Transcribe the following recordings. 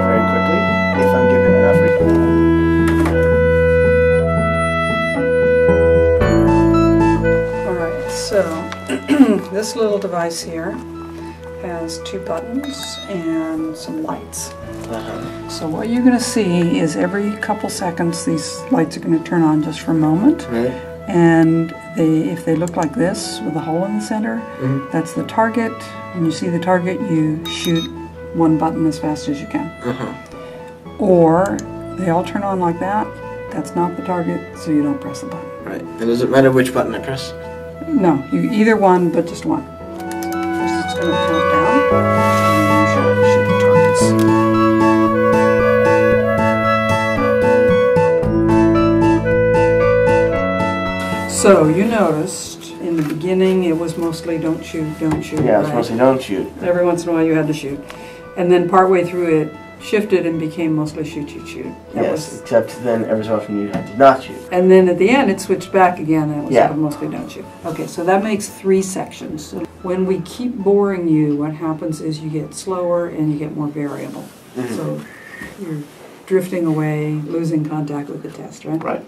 very quickly if I'm given enough Alright, so this little device here has 2 buttons and some lights. So what you're going to see is every couple seconds these lights are going to turn on just for a moment. Right. And if they look like this with a hole in the center, that's the target. When you see the target, you shoot 1 button as fast as you can. Or they all turn on like that, that's not the target, so you don't press the button. Right. And does it matter which button I press? No, you either one, but just one. First it's going to count down. And shoot the targets. So you noticed in the beginning it was mostly don't shoot, don't shoot. Yeah, it's mostly don't shoot. Every once in a while you had to shoot. And then partway through it shifted and became mostly shoot, shoot, shoot. Yes, except then every so often you had to not shoot. And then at the end it switched back again and it was Yeah. mostly don't shoot. Okay, so that makes 3 sections. So when we keep boring you, what happens is you get slower and you get more variable. So you're drifting away, losing contact with the test, right? Right.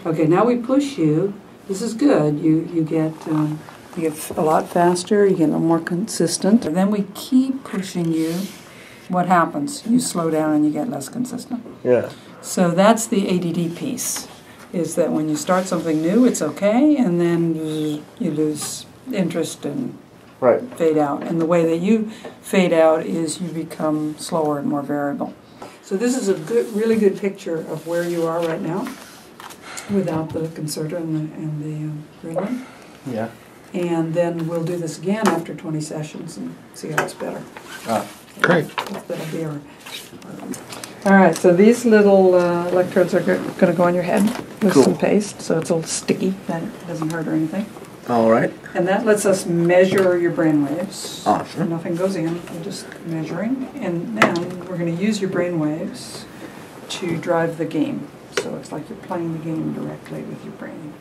Okay, now we push you. This is good. You get a lot faster, you get a little more consistent. And then we keep pushing you. What happens? You slow down and you get less consistent. Yeah. So that's the A.D.D. piece, is that when you start something new, it's okay, and then you lose interest and fade out. And the way that you fade out is you become slower and more variable. So this is a really good picture of where you are right now, without the concerto and the adrenaline. Yeah. And then we'll do this again after 20 sessions and see how it's better. Great. That'll be our all right, so these little electrodes are going to go on your head with some paste, so it's a little sticky, that it doesn't hurt or anything. All right. And that lets us measure your brain waves. Awesome. Nothing goes in, we're just measuring. And then we're going to use your brain waves to drive the game. So it's like you're playing the game directly with your brain.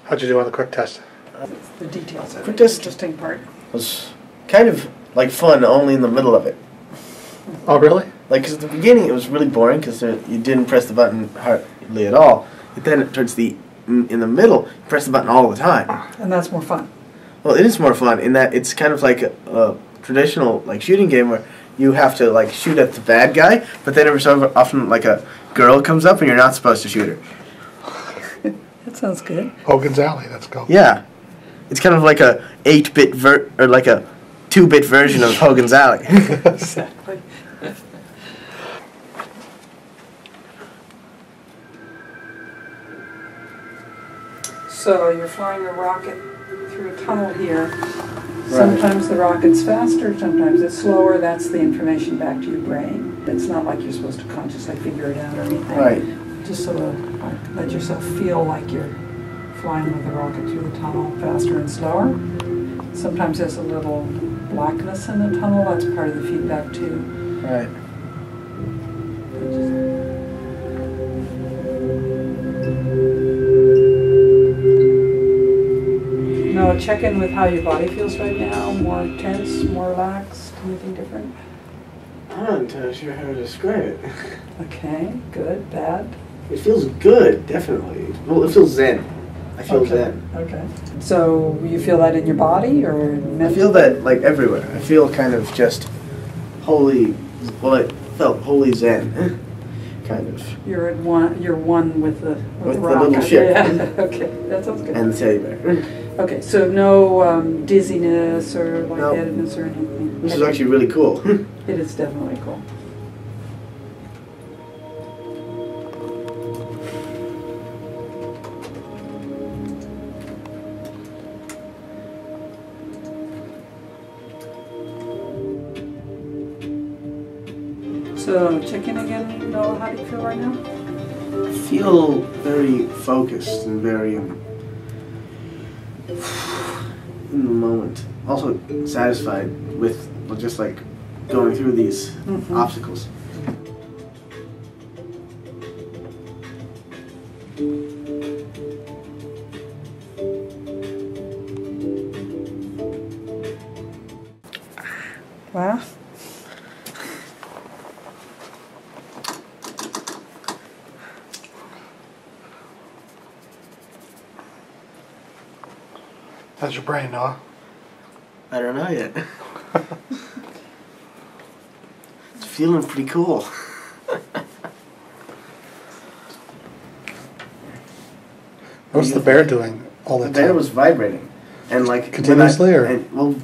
How'd you do on the quick test? The details of Quick the test interesting part. Was kind of like fun, only in the middle of it. Oh, really? Like, because at the beginning it was really boring because you didn't press the button hardly at all. But then towards in the middle, you press the button all the time. And that's more fun. Well, it is more fun in that it's kind of like a traditional like shooting game where you have to like shoot at the bad guy, but then every so often like a girl comes up and you're not supposed to shoot her. That sounds good. Hogan's Alley, that's called. Yeah, it's kind of like a 8-bit or like a 2-bit version of Hogan's Alley. Exactly. So you're flying a rocket through a tunnel here. Sometimes the rocket's faster, sometimes it's slower. That's the information back to your brain. It's not like you're supposed to consciously figure it out or anything. Right. Just sort of like let yourself feel like you're flying with the rocket through the tunnel faster and slower. Sometimes there's a little blackness in the tunnel. That's part of the feedback too. Right. Now check in with how your body feels right now. More tense, more relaxed, anything different? I'm not entirely sure how to describe it. Okay, good, bad? It feels good, definitely. Well, it feels zen. I feel zen. Okay. So you feel that in your body or mentally? I feel that like everywhere. I feel kind of just wholly, well, it felt wholly zen, kind of. You're one with the rocket. little ship. Yeah. Okay, that sounds good. And the teddy bear. Okay, so no dizziness or No. lightheadedness or anything. This is actually really cool. It is definitely cool. So check in again, Noah. How do you feel right now? I feel very focused and very in the moment. Also satisfied with just like going through these obstacles. Wow. How's your brain, Noah? I don't know yet. It's feeling pretty cool. What's the bear doing all the time? The bear was vibrating, and like continuously, well,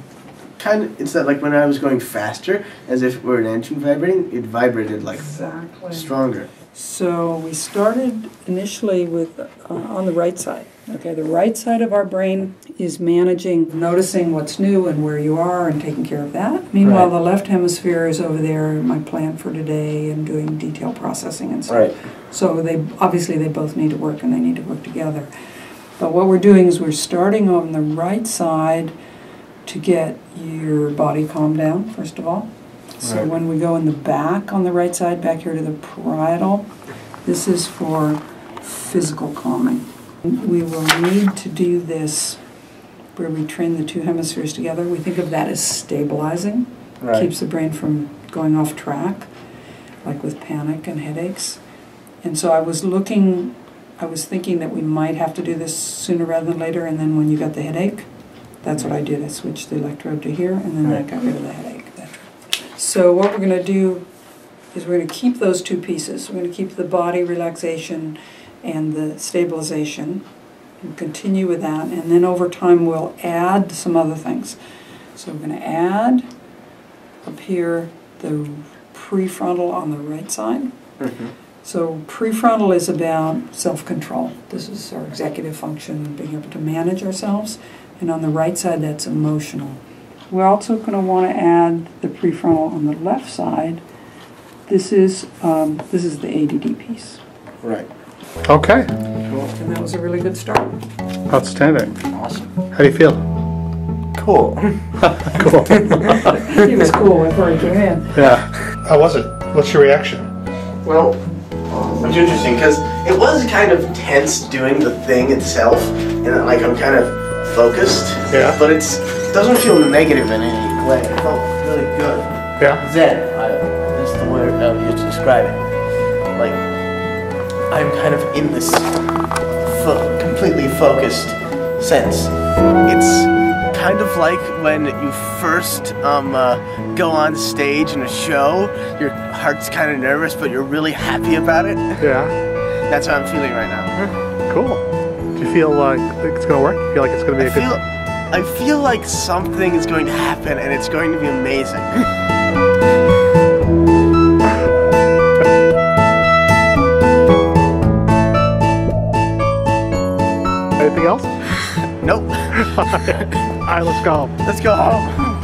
kind of. It's that like when I was going faster, as if it were an engine vibrating, it vibrated like stronger. So we started initially with on the right side. Okay, the right side of our brain is managing, noticing what's new and where you are and taking care of that. Meanwhile, the left hemisphere is over there, my plan for today and doing detail processing and stuff. Right. So they both need to work and they need to work together. But what we're doing is we're starting on the right side to get your body calmed down, first of all. So when we go in the back on the right side, back here to the parietal, this is for physical calming. We will need to do this where we train the two hemispheres together. We think of that as stabilizing. Keeps the brain from going off track, like with panic and headaches. And so I was thinking that we might have to do this sooner rather than later, and then when you got the headache, that's what I did. I switched the electrode to here, and then that got rid of the headache. So what we're going to do is we're going to keep those two pieces. We're going to keep the body relaxation and the stabilization and continue with that, and then over time we'll add some other things. So we're going to add up here the prefrontal on the right side. So prefrontal is about self-control. This is our executive function, being able to manage ourselves, and on the right side that's emotional. We're also going to want to add the prefrontal on the left side. This is the A.D.D piece. Right. Okay. And that was a really good start. Outstanding. Awesome. How do you feel? Cool. Cool. He was cool before he came in. Yeah. How was it? What's your reaction? Well, it's interesting because it was kind of tense doing the thing itself, and like I'm kind of focused. Yeah. But it doesn't feel negative in any way. It felt really good. Yeah. Zen. That's the word I would use to describe it. Like I'm kind of in this completely focused sense. It's kind of like when you first go on stage in a show, your heart's kind of nervous, but you're really happy about it. Yeah. That's how I'm feeling right now. Cool. Do you feel like it's going to work? You feel like it's going to be I feel like something is going to happen and it's going to be amazing. Anything else? Nope. All right, let's go home. Let's go home.